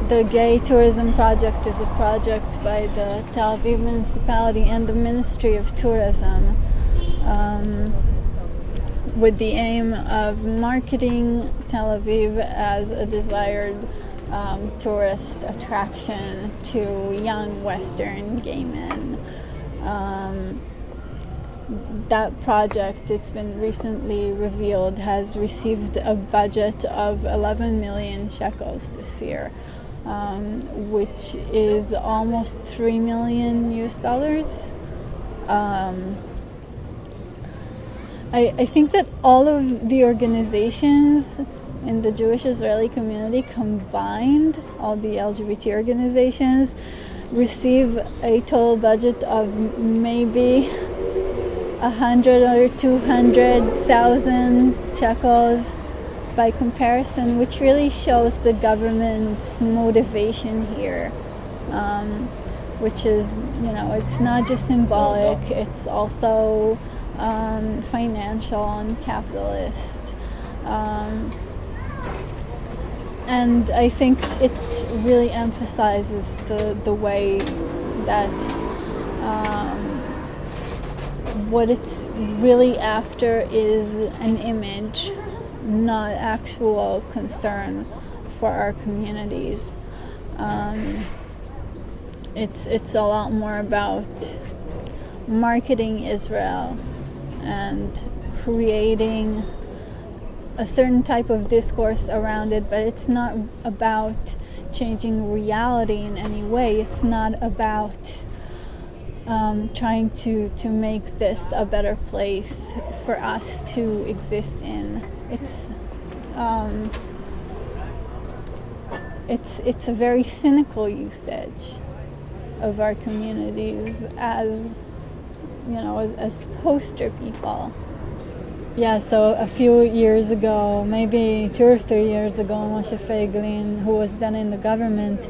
The gay tourism project is a project by the Tel Aviv municipality and the Ministry of Tourism with the aim of marketing Tel Aviv as a desired tourist attraction to young Western gay men. That project, it's been recently revealed, has received a budget of 11 million shekels this year, which is almost $3 million US. I think that all of the organizations in the Jewish Israeli community combined, all the LGBT organizations, receive a total budget of maybe 100 or 200,000 shekels by comparison, which really shows the government's motivation here, which is, it's not just symbolic, it's also financial and capitalist. And I think it really emphasizes the way that what it's really after is an image, not actual concern for our communities. It's a lot more about marketing Israel and creating a certain type of discourse around it, but it's not about changing reality in any way. It's not about trying to make this a better place for us to exist in. It's a very cynical usage of our communities as as poster people. Yeah, so a few years ago, maybe 2 or 3 years ago, Moshe Feiglin, who was then in the government,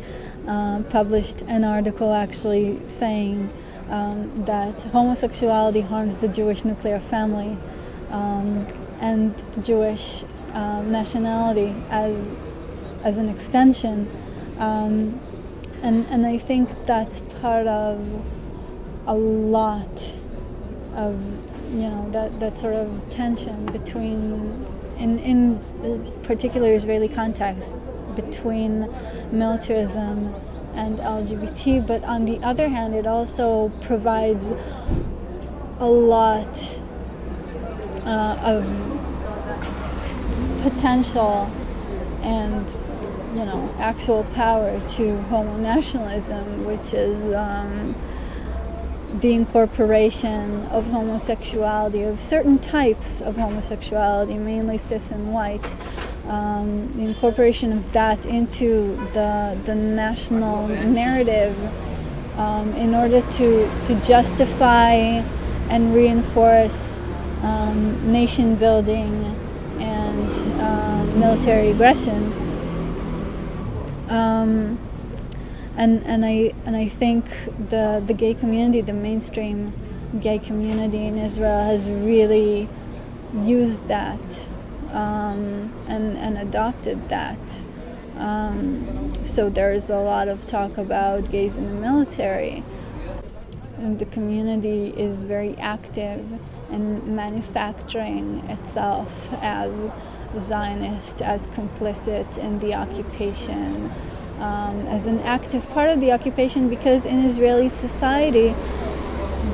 published an article actually saying that homosexuality harms the Jewish nuclear family and Jewish nationality as an extension. And I think that's part of a lot of that sort of tension between, in particular Israeli context, between militarism and LGBT, but on the other hand, it also provides a lot of potential and actual power to homo-nationalism, which is the incorporation of homosexuality, of certain types of homosexuality, mainly cis and white, the incorporation of that into the national narrative in order to justify and reinforce nation building and military aggression. And I think the gay community, the mainstream gay community in Israel, has really used that and adopted that. So there's a lot of talk about gays in the military. And the community is very active in manufacturing itself as Zionist, as complicit in the occupation, as an active part of the occupation, because in Israeli society,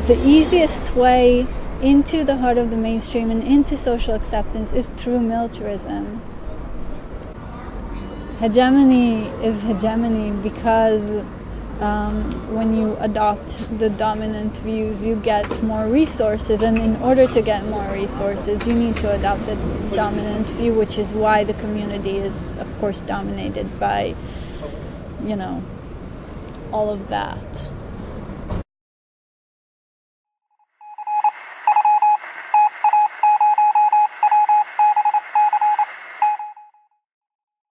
the easiest way into the heart of the mainstream and into social acceptance is through militarism. Hegemony is hegemony because when you adopt the dominant views, you get more resources, and in order to get more resources, you need to adopt the dominant view, which is why the community is, of course, dominated by, all of that.